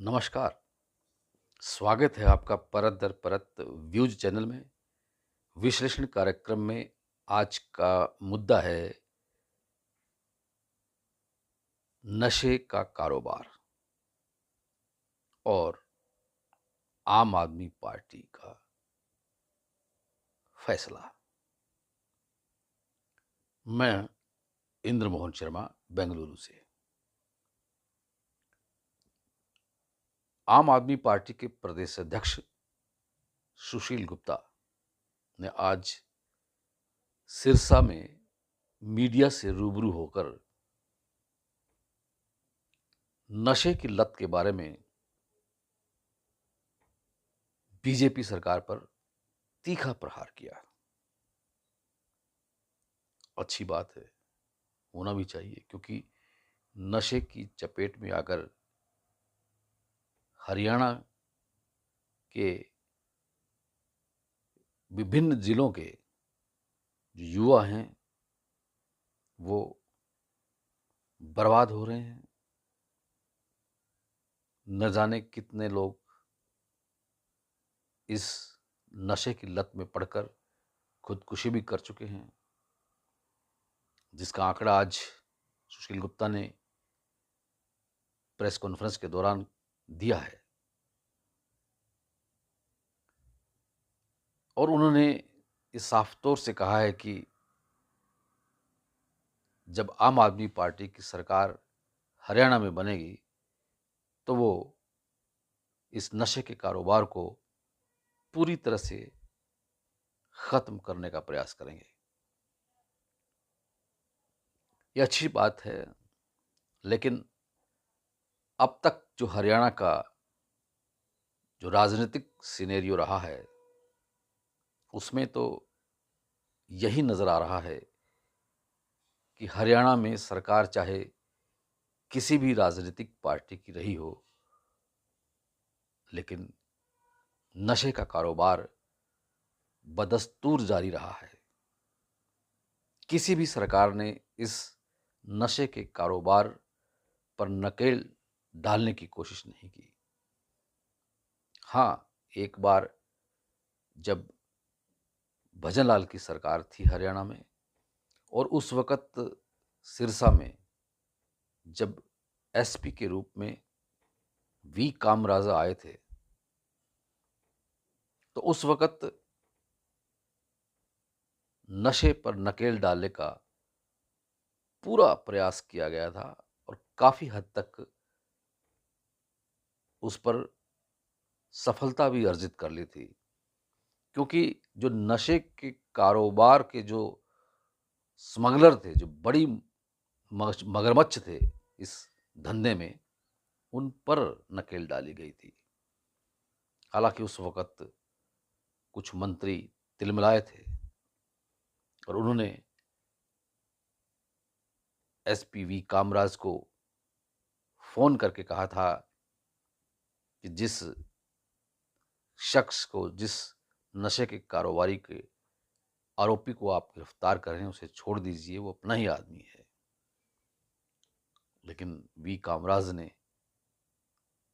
नमस्कार। स्वागत है आपका परत दर परत व्यूज चैनल में। विश्लेषण कार्यक्रम में आज का मुद्दा है नशे का कारोबार और आम आदमी पार्टी का फैसला। मैं इंद्र मोहन शर्मा, बेंगलुरु से। आम आदमी पार्टी के प्रदेश अध्यक्ष सुशील गुप्ता ने आज सिरसा में मीडिया से रूबरू होकर नशे की लत के बारे में बीजेपी सरकार पर तीखा प्रहार किया। अच्छी बात है, होना भी चाहिए, क्योंकि नशे की चपेट में आकर हरियाणा के विभिन्न जिलों के जो युवा हैं वो बर्बाद हो रहे हैं। न जाने कितने लोग इस नशे की लत में पड़कर खुदकुशी भी कर चुके हैं, जिसका आंकड़ा आज सुशील गुप्ता ने प्रेस कॉन्फ्रेंस के दौरान दिया है। और उन्होंने इस साफ तौर से कहा है कि जब आम आदमी पार्टी की सरकार हरियाणा में बनेगी तो वो इस नशे के कारोबार को पूरी तरह से खत्म करने का प्रयास करेंगे। ये अच्छी बात है, लेकिन अब तक जो हरियाणा का जो राजनीतिक सिनेरियो रहा है उसमें तो यही नजर आ रहा है कि हरियाणा में सरकार चाहे किसी भी राजनीतिक पार्टी की रही हो, लेकिन नशे का कारोबार बदस्तूर जारी रहा है। किसी भी सरकार ने इस नशे के कारोबार पर नकेल डालने की कोशिश नहीं की। हाँ, एक बार जब भजनलाल की सरकार थी हरियाणा में, और उस वक़्त सिरसा में जब एसपी के रूप में वी कामराजा आए थे, तो उस वक़्त नशे पर नकेल डालने का पूरा प्रयास किया गया था और काफ़ी हद तक उस पर सफलता भी अर्जित कर ली थी। क्योंकि जो नशे के कारोबार के जो स्मगलर थे, जो बड़ी मगरमच्छ थे इस धंधे में, उन पर नकेल डाली गई थी। हालांकि उस वक़्त कुछ मंत्री तिलमिलाए थे और उन्होंने एसपीवी कामराज को फ़ोन करके कहा था कि जिस शख्स को, जिस नशे के कारोबारी के आरोपी को आप गिरफ्तार कर रहे हैं, उसे छोड़ दीजिए, वो अपना ही आदमी है। लेकिन वी कामराज ने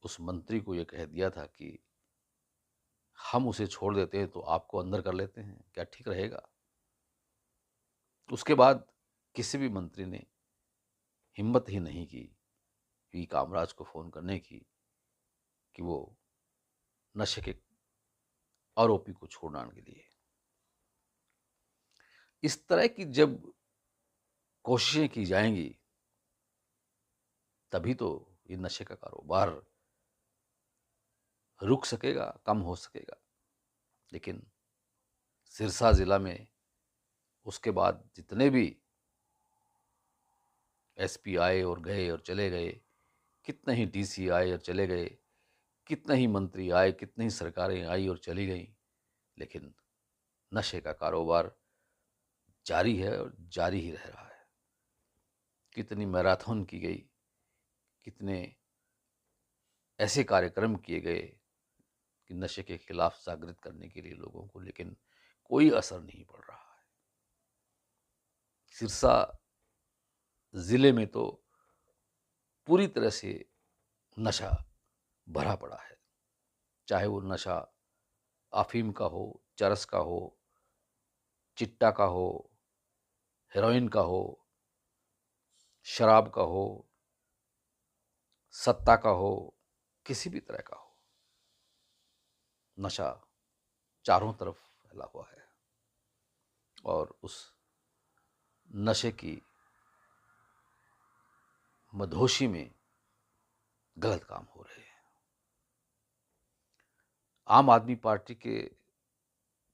उस मंत्री को यह कह दिया था कि हम उसे छोड़ देते हैं तो आपको अंदर कर लेते हैं, क्या ठीक रहेगा? उसके बाद किसी भी मंत्री ने हिम्मत ही नहीं की वी कामराज को फ़ोन करने की कि वो नशे के आरोपी को छोड़ाने के लिए। इस तरह की जब कोशिशें की जाएंगी तभी तो ये नशे का कारोबार रुक सकेगा, कम हो सकेगा। लेकिन सिरसा ज़िला में उसके बाद जितने भी एसपी आए और गए और चले गए, कितने ही डीसी आए और चले गए, कितने ही मंत्री आए, कितनी ही सरकारें आई और चली गईं, लेकिन नशे का कारोबार जारी है और जारी ही रह रहा है। कितनी मैराथन की गई, कितने ऐसे कार्यक्रम किए गए कि नशे के खिलाफ जागृत करने के लिए लोगों को, लेकिन कोई असर नहीं पड़ रहा है। सिरसा ज़िले में तो पूरी तरह से नशा भरा पड़ा है। चाहे वो नशा अफीम का हो, चरस का हो, चिट्टा का हो, हेरोइन का हो, शराब का हो, सत्ता का हो, किसी भी तरह का हो, नशा चारों तरफ फैला हुआ है और उस नशे की मधोशी में गलत काम हो रहे हैं। आम आदमी पार्टी के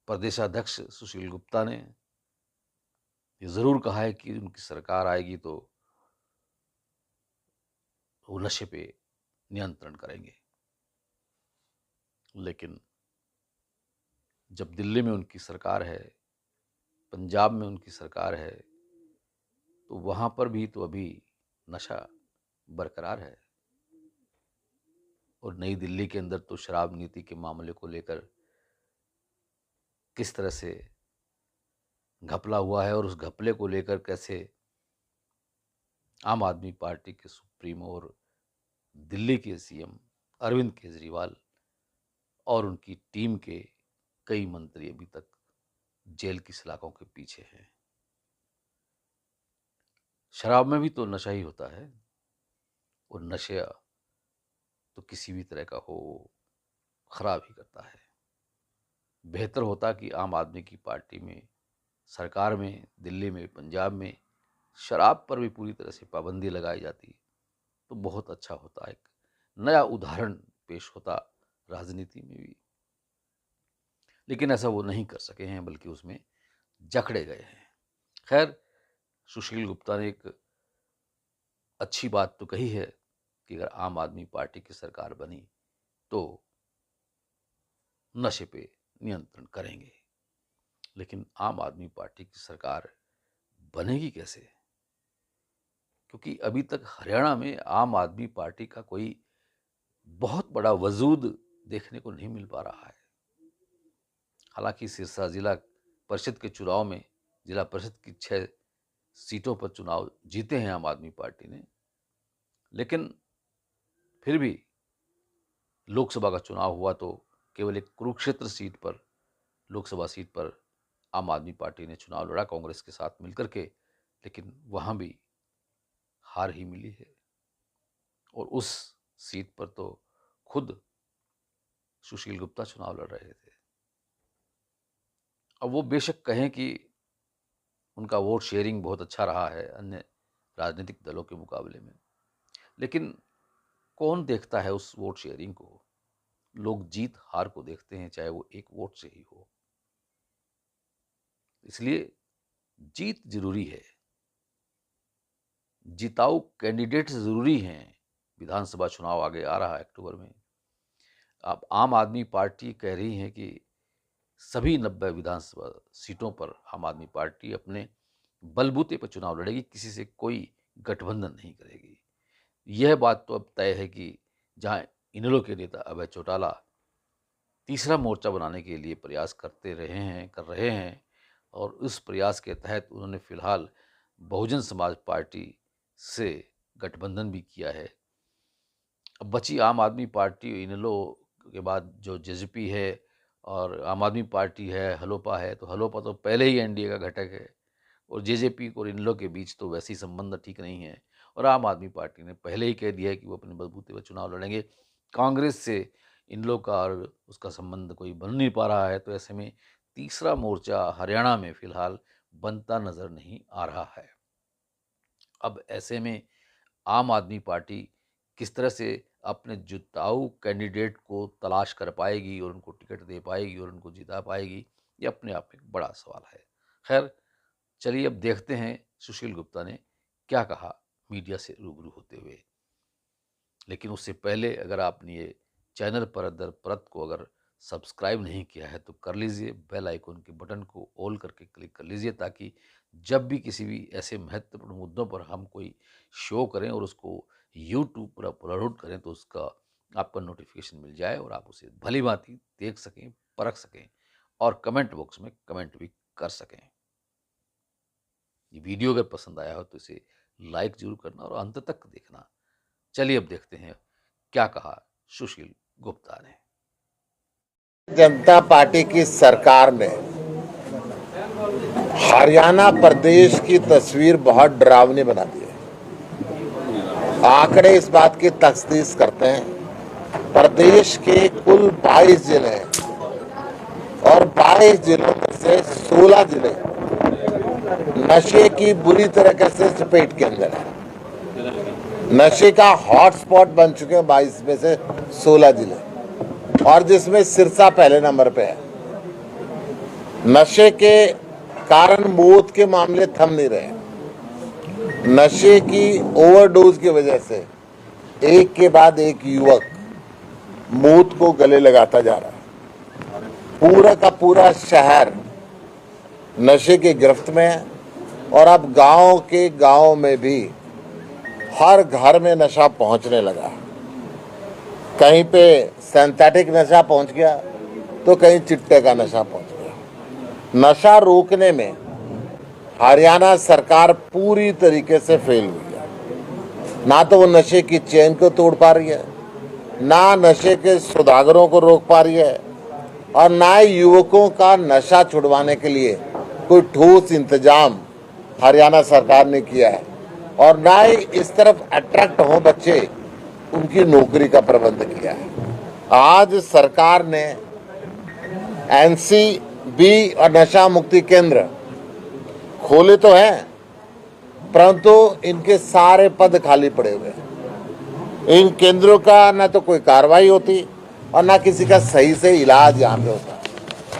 प्रदेशाध्यक्ष सुशील गुप्ता ने ये जरूर कहा है कि उनकी सरकार आएगी तो वो नशे पे नियंत्रण करेंगे, लेकिन जब दिल्ली में उनकी सरकार है, पंजाब में उनकी सरकार है, तो वहां पर भी तो अभी नशा बरकरार है। और नई दिल्ली के अंदर तो शराब नीति के मामले को लेकर किस तरह से घपला हुआ है और उस घपले को लेकर कैसे आम आदमी पार्टी के सुप्रीमो और दिल्ली के सीएम अरविंद केजरीवाल और उनकी टीम के कई मंत्री अभी तक जेल की सलाखों के पीछे हैं। शराब में भी तो नशा ही होता है और नशा तो किसी भी तरह का हो खराब ही करता है। बेहतर होता कि आम आदमी की पार्टी में, सरकार में, दिल्ली में, पंजाब में शराब पर भी पूरी तरह से पाबंदी लगाई जाती तो बहुत अच्छा होता। एक नया उदाहरण पेश होता राजनीति में भी, लेकिन ऐसा वो नहीं कर सके हैं, बल्कि उसमें जकड़े गए हैं। खैर, सुशील गुप्ता ने एक अच्छी बात तो कही है कि अगर आम आदमी पार्टी की सरकार बनी तो नशे पे नियंत्रण करेंगे। लेकिन आम आदमी पार्टी की सरकार बनेगी कैसे? क्योंकि अभी तक हरियाणा में आम आदमी पार्टी का कोई बहुत बड़ा वजूद देखने को नहीं मिल पा रहा है। हालांकि सिरसा जिला परिषद के चुनाव में जिला परिषद की 6 सीटों पर चुनाव जीते हैं आम आदमी पार्टी ने, लेकिन फिर भी लोकसभा का चुनाव हुआ तो केवल एक कुरुक्षेत्र सीट पर, लोकसभा सीट पर आम आदमी पार्टी ने चुनाव लड़ा कांग्रेस के साथ मिलकर के, लेकिन वहां भी हार ही मिली है। और उस सीट पर तो खुद सुशील गुप्ता चुनाव लड़ रहे थे। अब वो बेशक कहें कि उनका वोट शेयरिंग बहुत अच्छा रहा है अन्य राजनीतिक दलों के मुकाबले में, लेकिन कौन देखता है उस वोट शेयरिंग को? लोग जीत हार को देखते हैं, चाहे वो एक वोट से ही हो। इसलिए जीत जरूरी है, जिताऊ कैंडिडेट जरूरी हैं। विधानसभा चुनाव आगे आ रहा है अक्टूबर में। अब आम आदमी पार्टी कह रही है कि सभी 90 विधानसभा सीटों पर आम आदमी पार्टी अपने बलबूते पर चुनाव लड़ेगी, किसी से कोई गठबंधन नहीं करेगी। यह बात तो अब तय है कि जहां इनेलो के नेता अभय चौटाला तीसरा मोर्चा बनाने के लिए प्रयास कर रहे हैं और उस प्रयास के तहत उन्होंने फिलहाल बहुजन समाज पार्टी से गठबंधन भी किया है। अब बची आम आदमी पार्टी, इनेलो के बाद जो जेजेपी है और आम आदमी पार्टी है, हलोपा है, तो हलोपा तो पहले ही एनडीए का घटक है और जेजेपी और इनेलो के बीच तो वैसे ही संबंध ठीक नहीं है। और आम आदमी पार्टी ने पहले ही कह दिया है कि वो अपने बलबूते पर चुनाव लड़ेंगे। कांग्रेस से इनेलो का और उसका संबंध कोई बन नहीं पा रहा है, तो ऐसे में तीसरा मोर्चा हरियाणा में फिलहाल बनता नजर नहीं आ रहा है। अब ऐसे में आम आदमी पार्टी किस तरह से अपने जिताऊ कैंडिडेट को तलाश कर पाएगी और उनको टिकट दे पाएगी और उनको जिता पाएगी, ये अपने आप में एक बड़ा सवाल है। खैर, चलिए अब देखते हैं सुशील गुप्ता ने क्या कहा मीडिया से रूबरू होते हुए। लेकिन उससे पहले अगर आपने ये चैनल पर दर परत को अगर सब्सक्राइब नहीं किया है तो कर लीजिए, बेल आइकन के बटन को ऑल करके क्लिक कर लीजिए, ताकि जब भी किसी भी ऐसे महत्वपूर्ण मुद्दों पर हम कोई शो करें और उसको यूट्यूब पर अपलोड करें तो उसका आपका नोटिफिकेशन मिल जाए और आप उसे भली भांति देख सकें, परख सकें और कमेंट बॉक्स में कमेंट भी कर सकें। ये वीडियो अगर पसंद आया हो तो इसे लाइक जरूर करना और अंत तक देखना। चलिए अब देखते हैं क्या कहा सुशील गुप्ता ने। जनता पार्टी की सरकार ने हरियाणा प्रदेश की तस्वीर बहुत डरावनी बना दी है। आंकड़े इस बात की तस्दीक करते हैं, प्रदेश के कुल 22 जिले हैं और 22 जिलों में से 16 जिले नशे की बुरी तरीके से चपेट के अंदर है। नशे का हॉटस्पॉट बन चुके हैं 22 में से 16 जिले, और जिसमें सिरसा पहले नंबर पे है। नशे के कारण मौत के मामले थम नहीं रहे। नशे की ओवरडोज की वजह से एक के बाद एक युवक मौत को गले लगाता जा रहा है। पूरा का पूरा शहर नशे की गिरफ्त में है, और अब गांव के गांव में भी हर घर में नशा पहुंचने लगा। कहीं पे सिंथेटिक नशा पहुंच गया तो कहीं चिट्टे का नशा पहुंच गया। नशा रोकने में हरियाणा सरकार पूरी तरीके से फेल हुई है। ना तो वो नशे की चेन को तोड़ पा रही है, ना नशे के सौदागरों को रोक पा रही है, और ना ही युवकों का नशा छुड़वाने के लिए कोई ठोस इंतजाम हरियाणा सरकार ने किया है, और ना ही इस तरफ अट्रैक्ट हो बच्चे उनकी नौकरी का प्रबंध किया है। आज सरकार ने एनसीबी और नशा मुक्ति केंद्र खोले तो हैं, परंतु इनके सारे पद खाली पड़े हुए हैं। इन केंद्रों का ना तो कोई कार्रवाई होती और ना किसी का सही से इलाज यहाँ पे होता,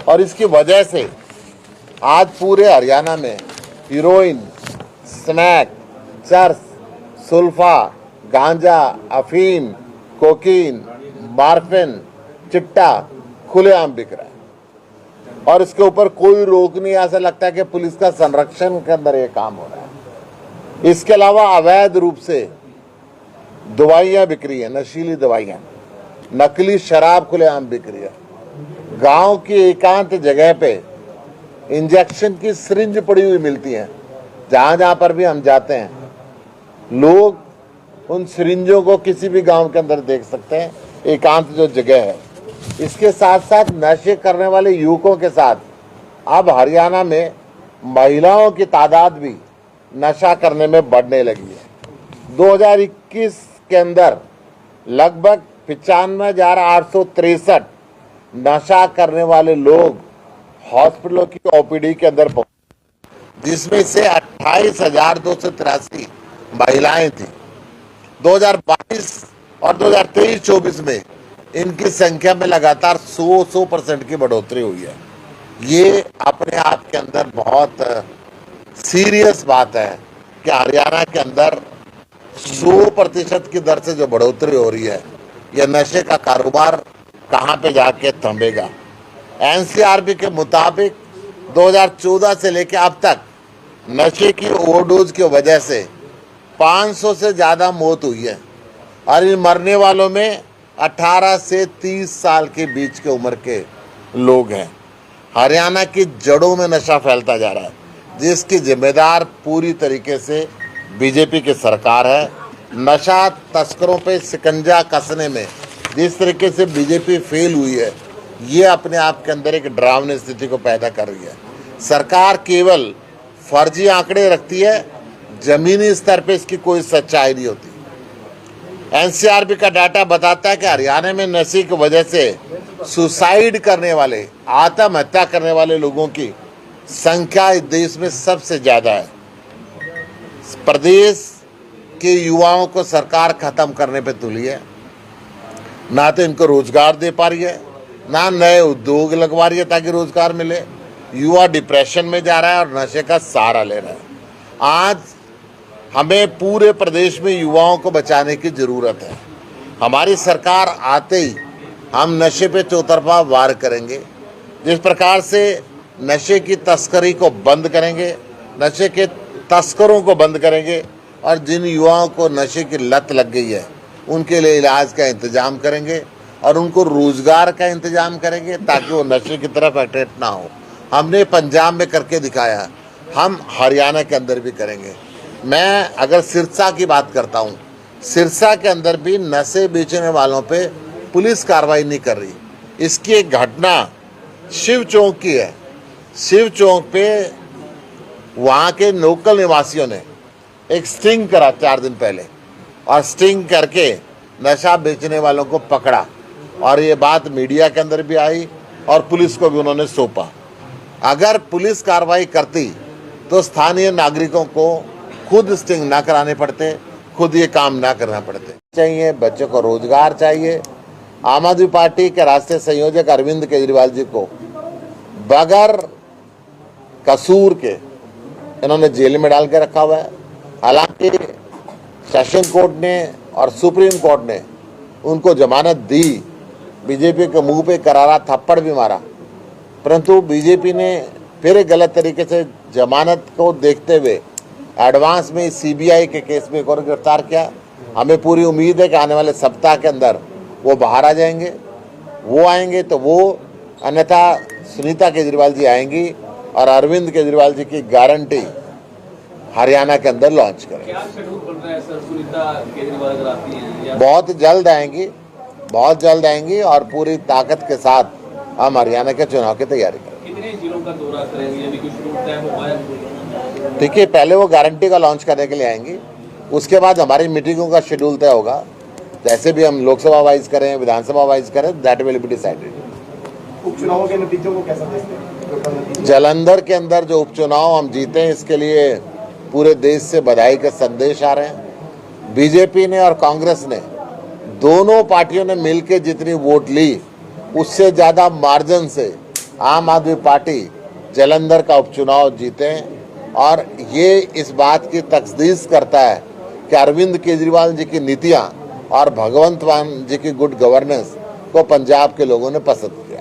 और इसकी वजह से आज पूरे हरियाणा में हीरोइन, स्मैक, चरस, सुल्फा, गांजा, अफीम, कोकीन, मार्फिन, चिट्टा खुलेआम बिक रहा है, और इसके ऊपर कोई रोक नहीं। ऐसा लगता है कि पुलिस का संरक्षण के अंदर ये काम हो रहा है। इसके अलावा अवैध रूप से दवाइयाँ बिक रही है, नशीली दवाइयाँ, नकली शराब खुलेआम बिक रही है। गांव की एकांत जगह पे इंजेक्शन की सिरिंज पड़ी हुई मिलती हैं। जहाँ जहाँ पर भी हम जाते हैं, लोग उन सिरिंजों को किसी भी गांव के अंदर देख सकते हैं, एकांत जो जगह है। इसके साथ साथ नशे करने वाले युवकों के साथ अब हरियाणा में महिलाओं की तादाद भी नशा करने में बढ़ने लगी है। 2021 के अंदर लगभग 95,863 नशा करने वाले लोग हॉस्पिटलों की ओपीडी के अंदर पहुंचे, जिसमें से 28,283 महिलाएं थी। 2022 और 2023-24 में इनकी संख्या में लगातार 100% की बढ़ोतरी हुई है। ये अपने आप के अंदर बहुत सीरियस बात है कि हरियाणा के अंदर 100% की दर से जो बढ़ोतरी हो रही है, यह नशे का कारोबार कहाँ पे जाके थमेगा। एनसीआरबी के मुताबिक 2014 से लेकर अब तक नशे की ओवरडोज की वजह से 500 से ज़्यादा मौत हुई है, और इन मरने वालों में 18 से 30 साल के बीच के उम्र के लोग हैं। हरियाणा की जड़ों में नशा फैलता जा रहा है, जिसकी जिम्मेदार पूरी तरीके से बीजेपी की सरकार है। नशा तस्करों पे शिकंजा कसने में जिस तरीके से बीजेपी फेल हुई है, ये अपने आप के अंदर एक डरावनी स्थिति को पैदा कर रही है। सरकार केवल फर्जी आंकड़े रखती है, जमीनी स्तर पे इसकी कोई सच्चाई नहीं होती। एनसीआरबी का डाटा बताता है कि हरियाणा में नशे की वजह से सुसाइड करने वाले, आत्महत्या करने वाले लोगों की संख्या इस देश में सबसे ज़्यादा है। प्रदेश के युवाओं को सरकार खत्म करने पे तुली है। ना तो इनको रोजगार दे पा रही है, ना नए उद्योग लगवा रही है ताकि रोजगार मिले। युवा डिप्रेशन में जा रहा है और नशे का सहारा ले रहा है। आज हमें पूरे प्रदेश में युवाओं को बचाने की ज़रूरत है। हमारी सरकार आते ही हम नशे पे चौतरफा वार करेंगे। जिस प्रकार से नशे की तस्करी को बंद करेंगे, नशे के तस्करों को बंद करेंगे, और जिन युवाओं को नशे की लत लग गई है उनके लिए इलाज का इंतज़ाम करेंगे और उनको रोज़गार का इंतज़ाम करेंगे ताकि वो नशे की तरफ अट्रैक्ट ना हो। हमने पंजाब में करके दिखाया, हम हरियाणा के अंदर भी करेंगे। मैं अगर सिरसा की बात करता हूँ, सिरसा के अंदर भी नशे बेचने वालों पे पुलिस कार्रवाई नहीं कर रही। इसकी एक घटना शिव चौक की है। शिव चौक पे वहाँ के लोकल निवासियों ने एक स्टिंग करा 4 दिन पहले, और स्टिंग करके नशा बेचने वालों को पकड़ा, और ये बात मीडिया के अंदर भी आई और पुलिस को भी उन्होंने सौंपा। अगर पुलिस कार्रवाई करती तो स्थानीय नागरिकों को खुद स्टिंग ना कराने पड़ते, खुद ये काम ना करना पड़ते। चाहिए बच्चों को रोजगार चाहिए। आम आदमी पार्टी के राष्ट्रीय संयोजक अरविंद केजरीवाल जी को बगैर कसूर के इन्होंने जेल में डाल के रखा हुआ है। हालांकि सेशन कोर्ट ने और सुप्रीम कोर्ट ने उनको जमानत दी, बीजेपी के मुंह पे करारा थप्पड़ भी मारा, परंतु बीजेपी ने फिर गलत तरीके से जमानत को देखते हुए एडवांस में सीबीआई के केस में एक और गिरफ्तार किया। हमें पूरी उम्मीद है कि आने वाले सप्ताह के अंदर वो बाहर आ जाएंगे। वो आएंगे तो वो, अन्यथा सुनीता केजरीवाल जी आएंगी और अरविंद केजरीवाल जी की गारंटी हरियाणा के अंदर लॉन्च करेंगे। क्या शेड्यूल बन रहा है सर, सुनीता केजरीवाल अगर आती हैं या... बहुत जल्द आएंगी और पूरी ताकत के साथ हम हरियाणा के चुनाव की तैयारी करेंगे। कितने जिलों का दौरा करेंगे, अभी कुछ रूट तय हो पाया? देखिए, पहले वो गारंटी का लॉन्च करने के लिए आएंगी, उसके बाद हमारी मीटिंगों का शेड्यूल तय होगा। जैसे भी हम लोकसभा वाइज करें, विधानसभा वाइज करें, दैट विल बी डिसाइडेड। उपचुनावों के नतीजों को कैसा देखते हैं? जालंधर के अंदर जो उपचुनाव हम जीते हैं, इसके लिए पूरे देश से बधाई के संदेश आ रहे हैं। बीजेपी ने और कांग्रेस ने, दोनों पार्टियों ने मिलकर जितनी वोट ली, उससे ज़्यादा मार्जिन से आम आदमी पार्टी जालंधर का उपचुनाव जीते हैं। और ये इस बात की तस्दीक करता है कि अरविंद केजरीवाल जी की नीतियाँ और भगवंत मान जी की गुड गवर्नेंस को पंजाब के लोगों ने पसंद किया।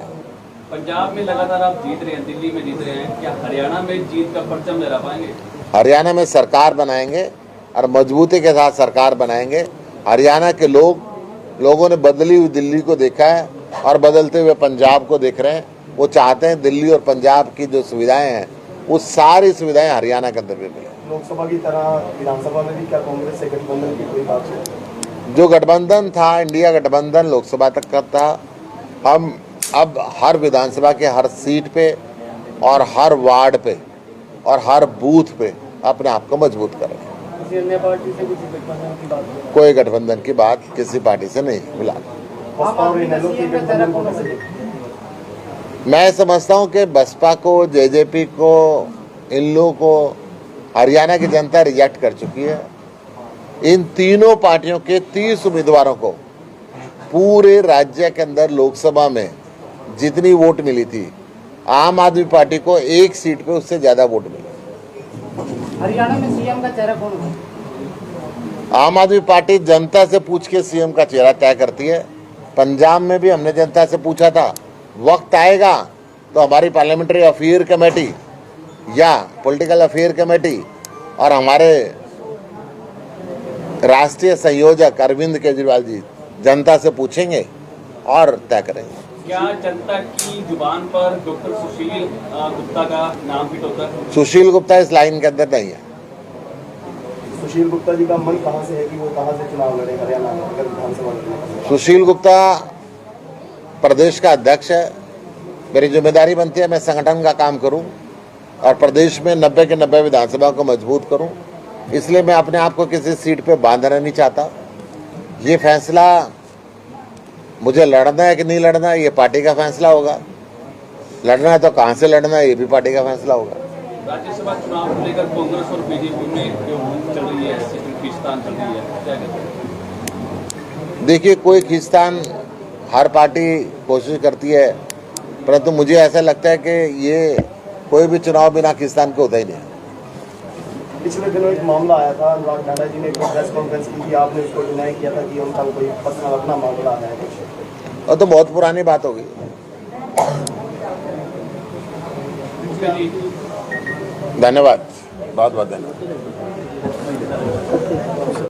पंजाब में लगातार आप जीत रहे हैं, दिल्ली में जीत रहे हैं, क्या हरियाणा में जीत का परचम लहरा पाएंगे? हरियाणा में सरकार बनाएंगे और मजबूती के साथ सरकार बनाएंगे। हरियाणा के लोगों ने बदली हुई दिल्ली को देखा है और बदलते हुए पंजाब को देख रहे हैं। वो चाहते हैं दिल्ली और पंजाब की जो सुविधाएं हैं, वो सारी सुविधाएं हरियाणा के अंदर भी मिले। लोकसभा की तरह विधानसभा में भी क्या कांग्रेस से गठबंधन की कोई बात है? जो गठबंधन था, इंडिया गठबंधन लोकसभा तक का था। हम अब हर विधानसभा के हर सीट पे और हर वार्ड पे और हर बूथ पे अपने आप को मजबूत करें। किसी अन्य पार्टी से कुछ गठबंधन की बात है? कोई गठबंधन की बात किसी पार्टी से नहीं मिला। मैं समझता हूं कि बसपा को, जेजेपी को, इन लोगों को हरियाणा की जनता रिजेक्ट कर चुकी है। इन तीनों पार्टियों के 30 उम्मीदवारों को पूरे राज्य के अंदर लोकसभा में जितनी वोट मिली थी, आम आदमी पार्टी को एक सीट पे उससे ज्यादा वोट मिले। हरियाणा में सीएम का चेहरा कौन होगा? आम आदमी पार्टी जनता से पूछ के सीएम का चेहरा तय करती है। पंजाब में भी हमने जनता से पूछा था। वक्त आएगा तो हमारी पार्लियामेंट्री अफेयर कमेटी या पॉलिटिकल अफेयर कमेटी और हमारे राष्ट्रीय संयोजक अरविंद केजरीवाल जी जनता से पूछेंगे और तय करेंगे। क्या जनता की जुबान पर डॉक्टर सुशील गुप्ता का नाम फिट होता है? सुशील गुप्ता इस लाइन के अंदर नहीं है। सुशील गुप्ता जी का मन कहाँ से है कि वो कहाँ से चुनाव लड़े हरियाणा में, अगर विधानसभा लड़ने? सुशील गुप्ता प्रदेश का अध्यक्ष है। मेरी जिम्मेदारी बनती है मैं संगठन का काम करूं और प्रदेश में 90 के 90 विधानसभा को मजबूत करूं। इसलिए मैं अपने आप को किसी सीट पे बांधना नहीं चाहता। ये फैसला मुझे लड़ना है कि नहीं लड़ना है, ये पार्टी का फैसला होगा। लड़ना है तो कहाँ से लड़ना है, ये भी पार्टी का फैसला होगा। राज्यसभा चुनाव को लेकर कांग्रेस और बीजेपी में जो चल रही है, खींचतान चल रही है, क्या कहते हैं? देखिए, कोई खींचतान हर पार्टी कोशिश करती है, परंतु मुझे ऐसा लगता है कि ये कोई भी चुनाव बिना खींचतान के होता ही नहीं। पिछले दिनों एक मामला आया था, अनुराग ठाकुर जी ने एक प्रेस कॉन्फ्रेंस की थी, आपने उसको डिनाई किया था कि उनका कोई पर्सनल अपना मामला है कुछ। और तो बहुत पुरानी बात हो गई। धन्यवाद, बहुत बहुत धन्यवाद।